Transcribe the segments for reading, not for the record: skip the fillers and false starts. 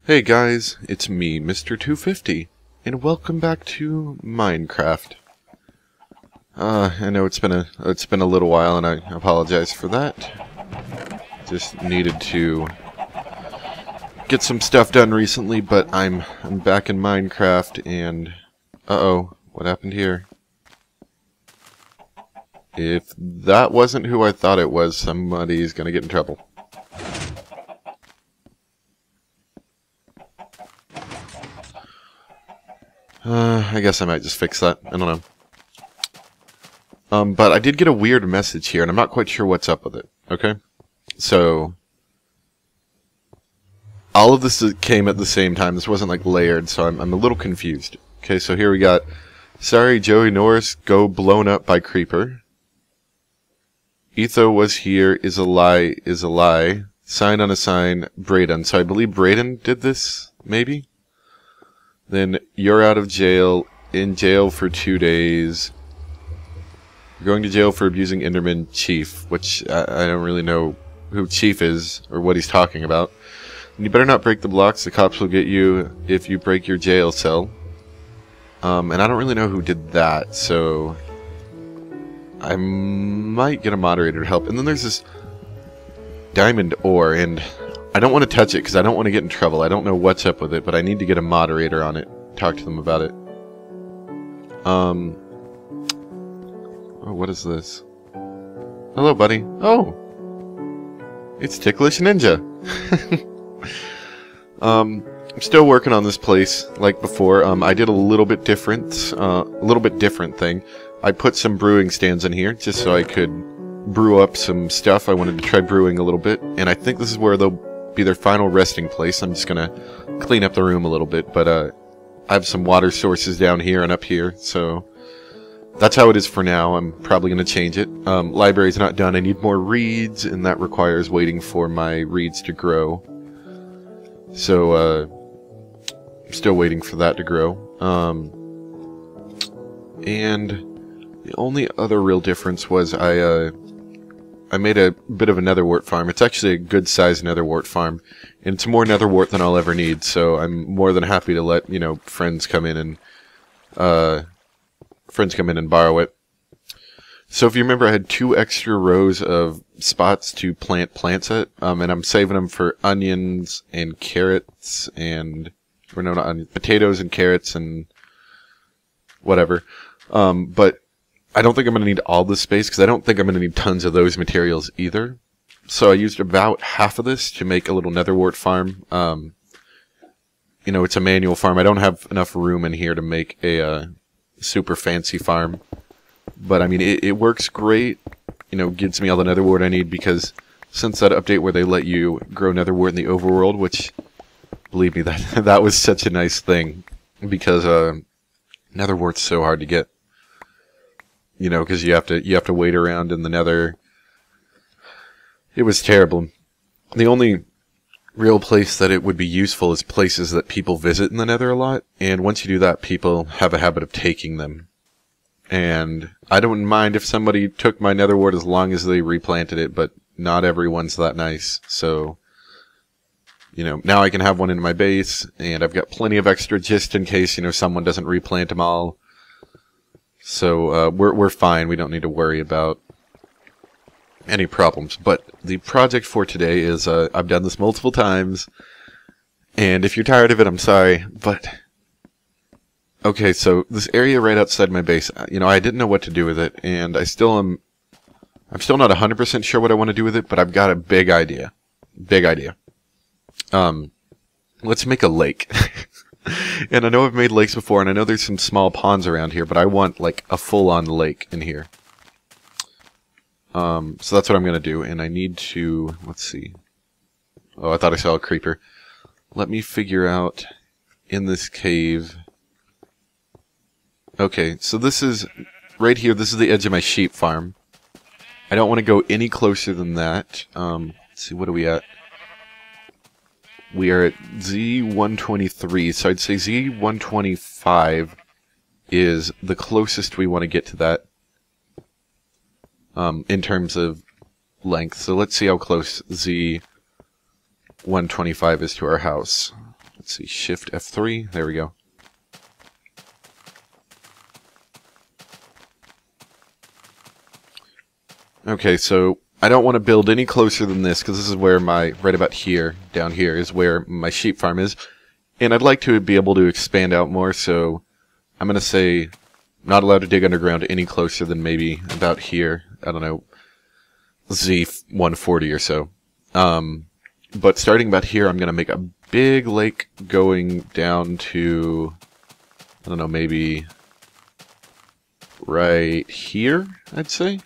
Hey guys, it's me, Mr. 250, and welcome back to Minecraft. I know it's been a little while, and I apologize for that. Just needed to get some stuff done recently, but I'm back in Minecraft, and uh-oh, what happened here? If that wasn't who I thought it was, somebody's gonna get in trouble. I guess I might just fix that. I don't know. But I did get a weird message here, and I'm not quite sure what's up with it. Okay? So, all of this came at the same time. This wasn't, like, layered, so I'm a little confused. Okay, so here we got, sorry, Joey Norris, go blown up by Creeper. Etho was here, is a lie. Sign on a sign, Braden. So I believe Braden did this, maybe? Then, you're out of jail, in jail for 2 days. You're going to jail for abusing Enderman Chief, which I don't really know who Chief is, or what he's talking about. And you better not break the blocks, the cops will get you if you break your jail cell. And I don't really know who did that, so I might get a moderator to help. And then there's this diamond ore, and I don't want to touch it because I don't want to get in trouble. I don't know what's up with it, but I need to get a moderator on it. Talk to them about it. Oh, what is this? Hello, buddy. Oh! It's Ticklish Ninja! I'm still working on this place, like before. I did a little bit different thing. I put some brewing stands in here, just so I could brew up some stuff. I wanted to try brewing a little bit, and I think this is where they'll be their final resting place. I'm just gonna clean up the room a little bit, but I have some water sources down here and up here, so that's how it is for now. I'm probably gonna change it. Library's not done. I need more reeds, and that requires waiting for my reeds to grow. So I'm still waiting for that to grow. And the only other real difference was I made a bit of a netherwort farm. It's actually a good-sized netherwort farm, and it's more netherwort than I'll ever need, so I'm more than happy to let, you know, friends come in and borrow it. So if you remember, I had 2 extra rows of spots to plant plants at, and I'm saving them for onions and carrots and, or no, not onions, potatoes and carrots and whatever. But I don't think I'm going to need all this space, because I don't think I'm going to need tons of those materials either. So I used about half of this to make a little netherwort farm. You know, it's a manual farm. I don't have enough room in here to make a super fancy farm. But, I mean, it works great. You know, gives me all the netherwort I need, because since that update where they let you grow netherwort in the overworld, which, believe me, that was such a nice thing. Because netherwort's so hard to get. You know, because you have to wait around in the nether. It was terrible. The only real place that it would be useful is places that people visit in the nether a lot. And once you do that, people have a habit of taking them. And I don't mind if somebody took my netherwort as long as they replanted it, but not everyone's that nice. So, you know, now I can have one in my base, and I've got plenty of extra just in case, you know, someone doesn't replant them all. So, we're fine. We don't need to worry about any problems. But the project for today is, I've done this multiple times, and if you're tired of it, I'm sorry, but okay, so this area right outside my base, you know, I didn't know what to do with it, and I'm still not 100% sure what I want to do with it, but I've got a big idea. Big idea. Let's make a lake. And I know I've made lakes before, and I know there's some small ponds around here, but I want, like, a full-on lake in here. So that's what I'm going to do, and I need to, let's see. Oh, I thought I saw a creeper. Let me figure out, in this cave. Okay, so this is, right here, this is the edge of my sheep farm. I don't want to go any closer than that. Let's see, what are we at? We are at Z123, so I'd say Z125 is the closest we want to get to that in terms of length. So let's see how close Z125 is to our house. let's see, Shift F3. There we go. Okay, so I don't want to build any closer than this, because this is where right about here, down here, is where my sheep farm is. And I'd like to be able to expand out more, so I'm going to say not allowed to dig underground any closer than maybe about here. I don't know, Z140 or so. But starting about here, I'm going to make a big lake going down to, I don't know, maybe right here, I'd say.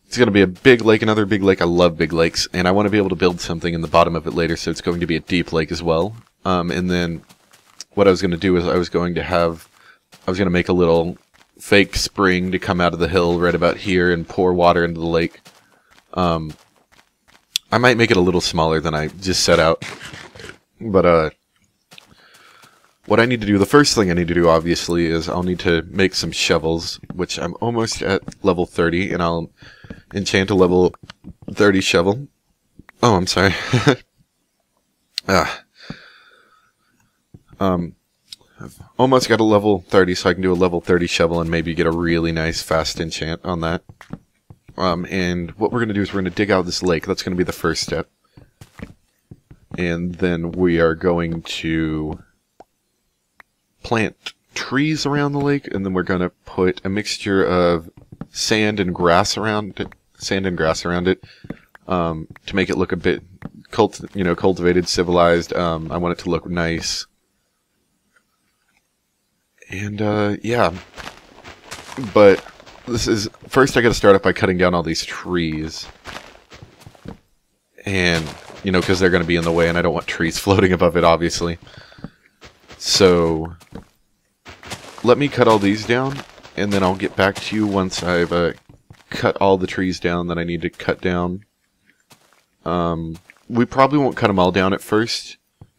It's going to be a big lake, another big lake. I love big lakes, and I want to be able to build something in the bottom of it later, so it's going to be a deep lake as well. And then what I was going to do is I was going to make a little fake spring to come out of the hill right about here and pour water into the lake. I might make it a little smaller than I just set out. But what I need to do, the first thing I need to do, obviously, is I'll need to make some shovels, which I'm almost at level 30, and I'll enchant a level 30 shovel. Oh, I'm sorry. I've almost got a level 30, so I can do a level 30 shovel and maybe get a really nice fast enchant on that. And what we're going to do is we're going to dig out this lake. That's going to be the first step. And then we are going to plant trees around the lake, and then we're going to put a mixture of sand and grass around it, to make it look a bit cultivated, civilized. I want it to look nice. And yeah, but first I got to start up by cutting down all these trees, and because they're going to be in the way, and I don't want trees floating above it, obviously. So let me cut all these down, and then I'll get back to you once I've cut all the trees down that I need to cut down. We probably won't cut them all down at first,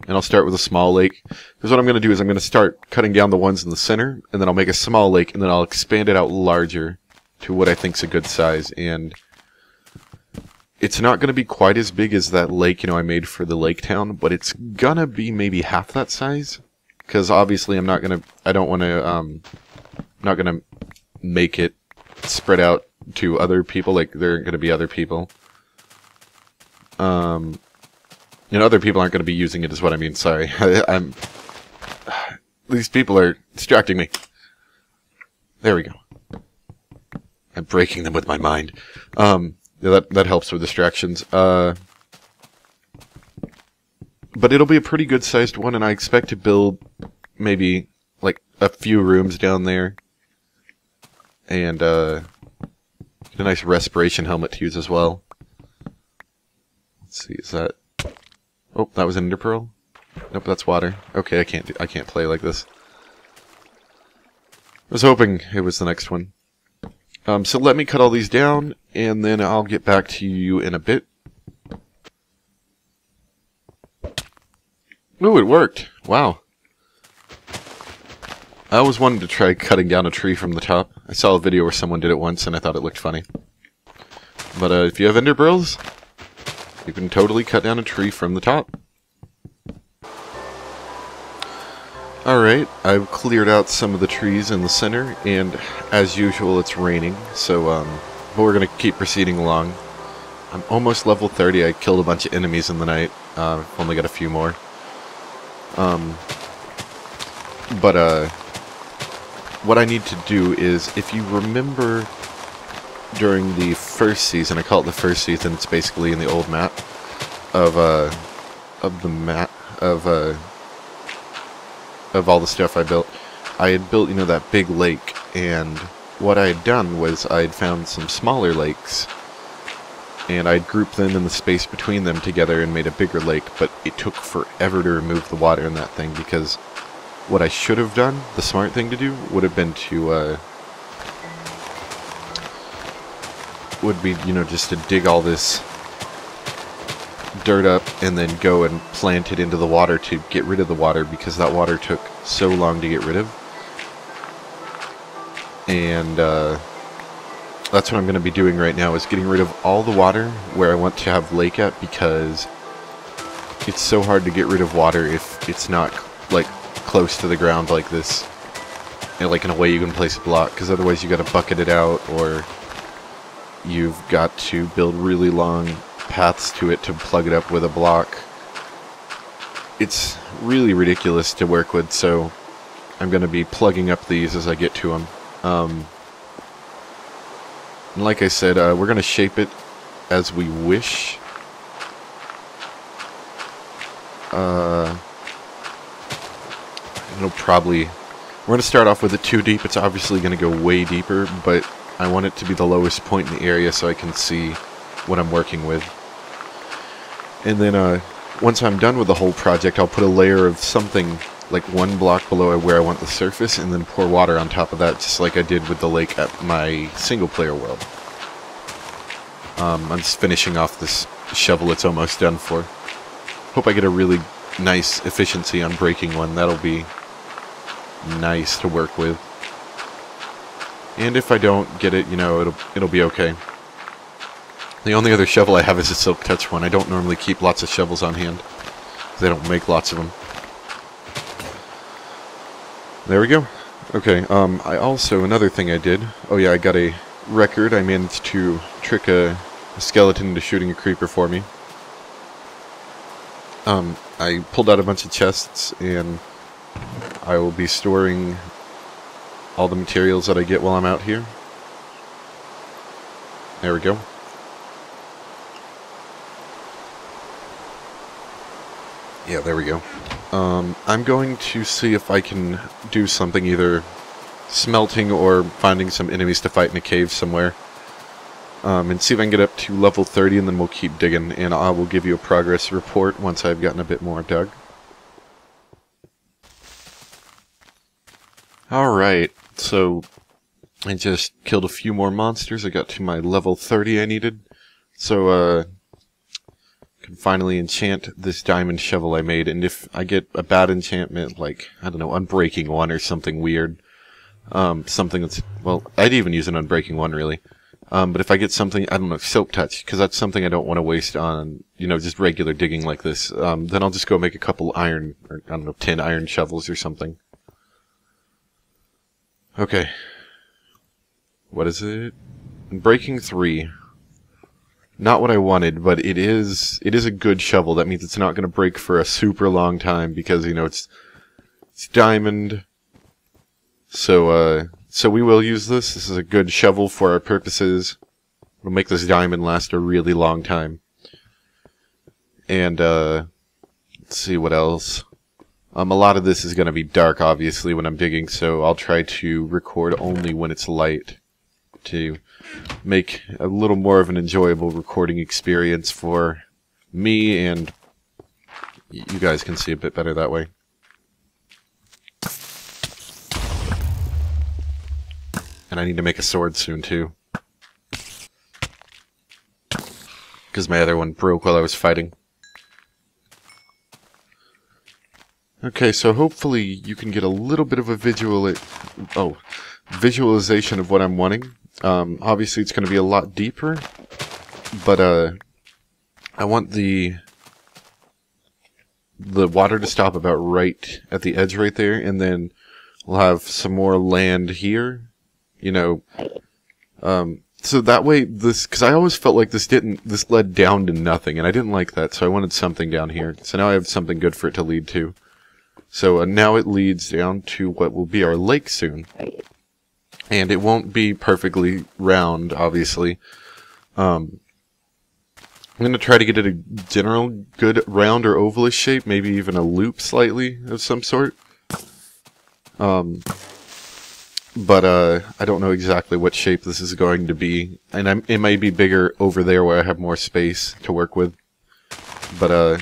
and I'll start with a small lake. Because what I'm going to do is I'm going to start cutting down the ones in the center, and then I'll make a small lake, and then I'll expand it out larger to what I think's a good size. And it's not going to be quite as big as that lake, I made for the lake town, but it's going to be maybe half that size. Because obviously I'm not going to make it spread out to other people, like there aren't going to be other people. Other people aren't going to be using it is what I mean, sorry. These people are distracting me. There we go. I'm breaking them with my mind. Yeah, that helps with distractions. But it'll be a pretty good sized one, and I expect to build maybe like a few rooms down there. And get a nice respiration helmet to use as well. Let's see, is that... Oh, that was an ender pearl? Nope, that's water. Okay, I can't play like this. I was hoping it was the next one. So let me cut all these down, and then I'll get back to you in a bit. Ooh, it worked. Wow. I always wanted to try cutting down a tree from the top. I saw a video where someone did it once, and I thought it looked funny. But if you have ender pearls, you can totally cut down a tree from the top. Alright, I've cleared out some of the trees in the center, and as usual it's raining, so but we're going to keep proceeding along. I'm almost level 30, I killed a bunch of enemies in the night, only got a few more. What I need to do is, if you remember during the first season, I call it the first season, it's basically in the old map of all the stuff I built. I had built, that big lake, and what I had done was I had found some smaller lakes, and I'd grouped them in the space between them together and made a bigger lake, but it took forever to remove the water in that thing, because what I should have done, the smart thing to do, would have been to, just to dig all this dirt up and then go and plant it into the water to get rid of the water, because that water took so long to get rid of. And that's what I'm going to be doing right now, is getting rid of all the water where I want to have lake at, because it's so hard to get rid of water if it's not like close to the ground like this. And like in a way you can place a block, because otherwise you gotta bucket it out, or you've got to build really long paths to it to plug it up with a block. It's really ridiculous to work with, so I'm gonna be plugging up these as I get to them. And like I said, we're gonna shape it as we wish. It'll probably... We're going to start off with it too deep. It's obviously going to go way deeper, but I want it to be the lowest point in the area so I can see what I'm working with. And then once I'm done with the whole project, I'll put a layer of something like one block below where I want the surface, and then pour water on top of that, just like I did with the lake at my single-player world. I'm just finishing off this shovel it's almost done for. Hope I get a really nice efficiency on breaking one. That'll be nice to work with. And if I don't get it, you know, it'll be okay. The only other shovel I have is a Silk Touch one. I don't normally keep lots of shovels on hand, because I don't make lots of them. There we go. Okay, I also, another thing I did, oh yeah, I got a record. I managed to trick a skeleton into shooting a creeper for me. I pulled out a bunch of chests, and I will be storing all the materials that I get while I'm out here. There we go. Yeah, there we go. I'm going to see if I can do something, either smelting or finding some enemies to fight in a cave somewhere. And see if I can get up to level 30, and then we'll keep digging, and I will give you a progress report once I've gotten a bit more dug. Alright, so I just killed a few more monsters. I got to my level 30 I needed. So, can finally enchant this diamond shovel I made, and if I get a bad enchantment, like, I don't know, Unbreaking 1 or something weird, something that's, well, I'd even use an Unbreaking 1, really. But if I get something, I don't know, Silk Touch, because that's something I don't want to waste on, you know, just regular digging like this, then I'll just go make a couple iron, or, I don't know, 10 iron shovels or something. Okay. What is it? Breaking 3. Not what I wanted, but it is a good shovel. That means it's not going to break for a super long time, because, you know, it's diamond. So we will use this. This is a good shovel for our purposes. We'll make this diamond last a really long time. And, let's see what else. A lot of this is going to be dark, obviously, when I'm digging, so I'll try to record only when it's light to make a little more of an enjoyable recording experience for me, and you guys can see a bit better that way. And I need to make a sword soon, too, because my other one broke while I was fighting. Okay, so hopefully you can get a little bit of a visualization of what I'm wanting. Obviously it's going to be a lot deeper, but I want the water to stop about right at the edge right there, and then we'll have some more land here, you know, so that way because I always felt like this led down to nothing, and I didn't like that, so I wanted something down here. So now I have something good for it to lead to. So now it leads down to what will be our lake soon. And it won't be perfectly round, obviously. I'm going to try to get it a general good round or ovalish shape, maybe even a loop slightly of some sort. But I don't know exactly what shape this is going to be. And it may be bigger over there where I have more space to work with. But I'm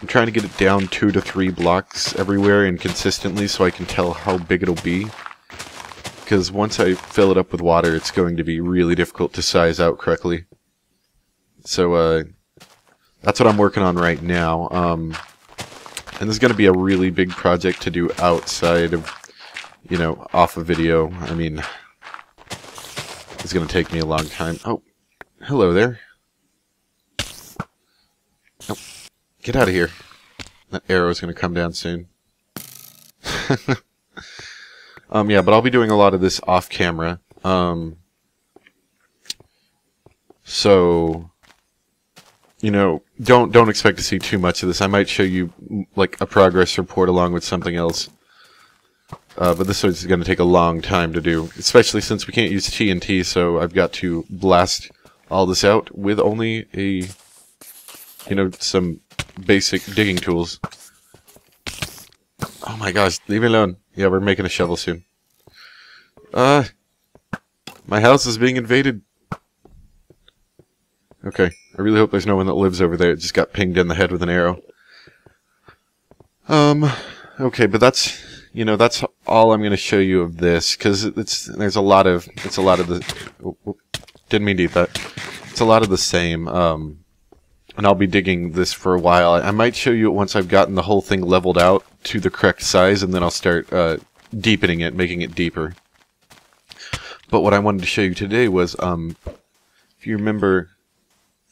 trying to get it down 2 to 3 blocks everywhere and consistently so I can tell how big it'll be. Because once I fill it up with water, it's going to be really difficult to size out correctly. So, that's what I'm working on right now. And this is going to be a really big project to do outside of, you know, off of video. I mean, it's going to take me a long time. Oh, hello there. Oh, Get out of here. That arrow is going to come down soon. Yeah, but I'll be doing a lot of this off camera. So, you know, don't expect to see too much of this. I might show you like a progress report along with something else. But this is going to take a long time to do, especially since we can't use TNT, so I've got to blast all this out with only a, you know, some basic digging tools. Oh my gosh, leave me alone. Yeah, we're making a shovel soon. My house is being invaded. Okay, I really hope there's no one that lives over there. It just got pinged in the head with an arrow. Okay, but that's, you know, that's all I'm going to show you of this, because it's a lot of the, didn't mean to eat that. It's a lot of the same, and I'll be digging this for a while. I might show you it once I've gotten the whole thing leveled out to the correct size, and then I'll start, deepening it, making it deeper. But what I wanted to show you today was, if you remember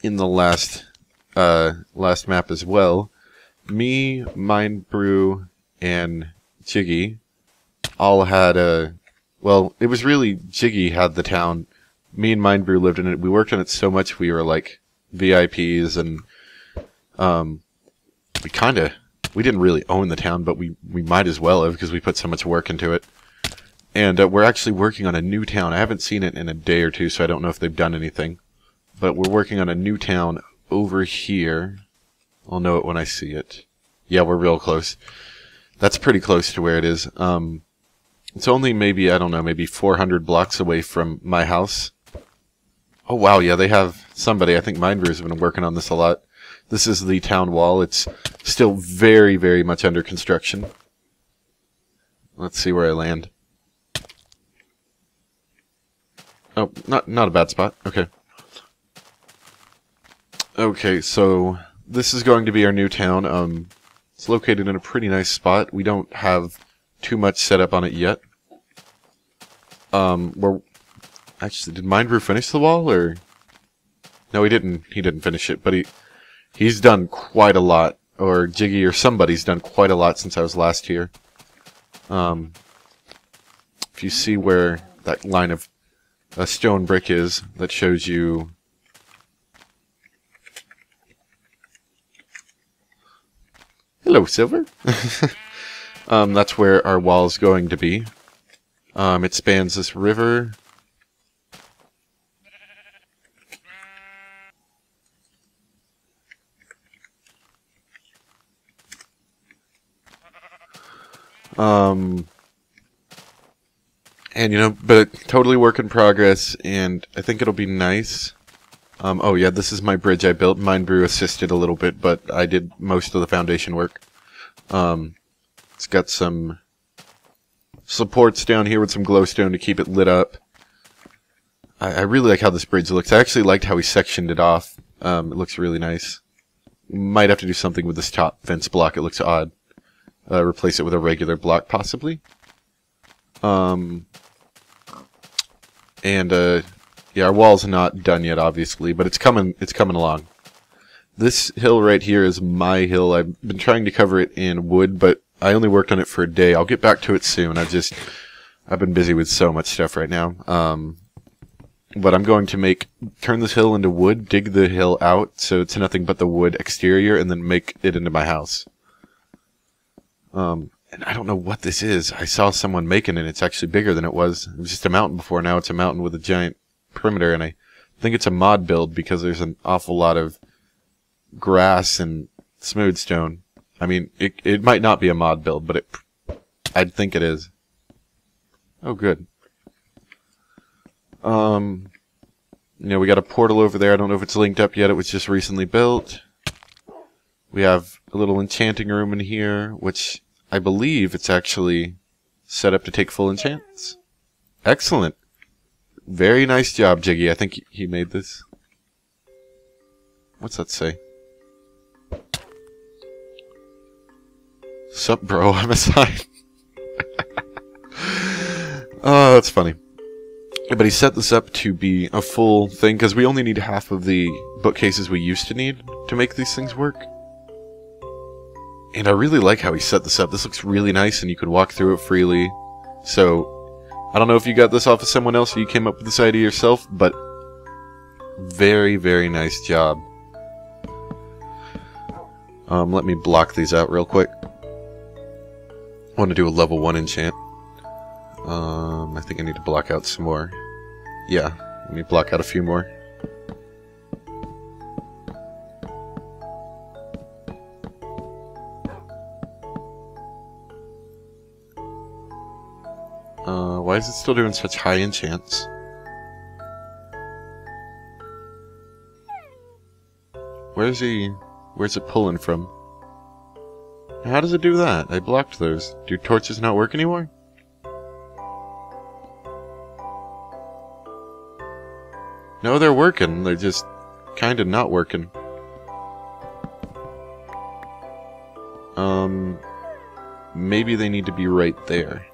in the last map as well, me, Mind Brew, and Jiggy all had a, well, it was really Jiggy had the town. Me and Mind Brew lived in it. We worked on it so much we were like VIPs, and we didn't really own the town, but we might as well have, because we put so much work into it. And we're actually working on a new town. I haven't seen it in a day or two, so I don't know if they've done anything. But we're working on a new town over here. I'll know it when I see it. Yeah, we're real close. That's pretty close to where it is. It's only maybe, I don't know, maybe 400 blocks away from my house. Oh wow, yeah, they have somebody. I think Mindbrew's been working on this a lot. This is the town wall. It's still very, very much under construction. Let's see where I land. Oh, not a bad spot. Okay. Okay, so this is going to be our new town. It's located in a pretty nice spot. We don't have too much set up on it yet. Actually, did Mindbrew finish the wall, or? No, he didn't. He didn't finish it, but he's done quite a lot, or Jiggy or somebody's done quite a lot since I was last here. If you see where that line of stone brick is, that shows you. Hello, Silver. That's where our wall is going to be. It spans this river. And, you know, but totally work in progress, and I think it'll be nice. Oh yeah, this is my bridge I built. Mindbrew assisted a little bit, but I did most of the foundation work. It's got some supports down here with some glowstone to keep it lit up. I really like how this bridge looks. I actually liked how he sectioned it off. It looks really nice. Might have to do something with this top fence block. It looks odd. Replace it with a regular block, possibly. Yeah, our wall's not done yet, obviously, but it's coming along. This hill right here is my hill. I've been trying to cover it in wood, but I only worked on it for a day. I'll get back to it soon. I've been busy with so much stuff right now. But I'm going to turn this hill into wood, dig the hill out so it's nothing but the wood exterior, and then make it into my house. And I don't know what this is. I saw someone making it. It's actually bigger than it was. It was just a mountain before. Now it's a mountain with a giant perimeter, and I think it's a mod build because there's an awful lot of grass and smooth stone. I mean, it might not be a mod build, but I'd think it is. Oh, good. You know, we got a portal over there. I don't know if it's linked up yet. It was just recently built. We have a little enchanting room in here, which I believe it's actually set up to take full enchants. Excellent. Very nice job, Jiggy. I think he made this. What's that say? Sup, bro? I'm a sign. Oh, that's funny. But he set this up to be a full thing, because we only need half of the bookcases we used to need to make these things work. And I really like how he set this up. This looks really nice, and you could walk through it freely. So, I don't know if you got this off of someone else or you came up with this idea yourself, but very, very nice job. Let me block these out real quick. I want to do a level 1 enchant. I think I need to block out some more. Yeah, let me block out a few more. Why is it still doing such high enchants? Where's it pulling from? How does it do that? I blocked those. Do torches not work anymore? No, they're working. They're just kinda not working. Maybe they need to be right there.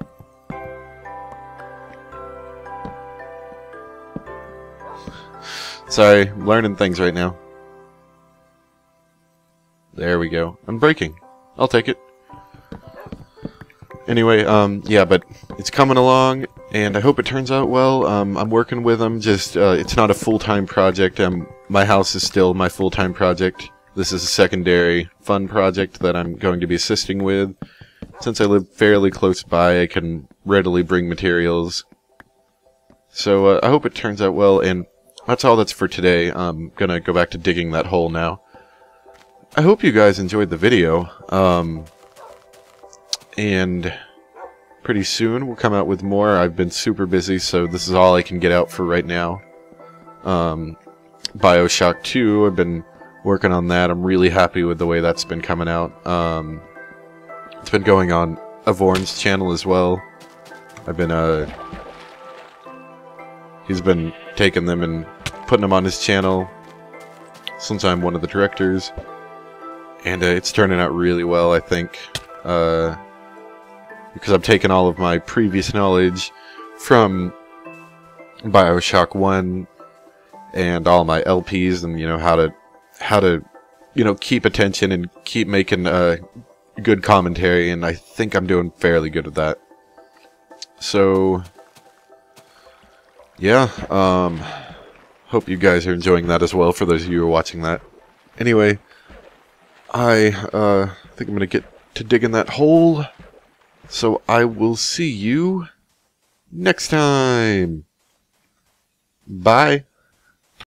Sorry, I'm learning things right now. There we go. Unbreaking. I'll take it. Anyway, yeah, but it's coming along, and I hope it turns out well. I'm working with them, just, it's not a full-time project. My house is still my full-time project. This is a secondary, fun project that I'm going to be assisting with. Since I live fairly close by, I can readily bring materials. So, I hope it turns out well, and that's all that's for today. I'm gonna go back to digging that hole now. I hope you guys enjoyed the video, and pretty soon we'll come out with more. I've been super busy, so this is all I can get out for right now. BioShock 2, I've been working on that. I'm really happy with the way that's been coming out. It's been going on Avorn's channel as well. I've been, he's been taking them and putting them on his channel, since I'm one of the directors. And it's turning out really well, I think, because I'm taking all of my previous knowledge from BioShock 1 and all my LPs, and, you know, how to, you know, keep attention and keep making good commentary, and I think I'm doing fairly good at that. So, yeah, hope you guys are enjoying that as well, for those of you who are watching that. Anyway, I think I'm gonna get to digging that hole, so I will see you next time. Bye.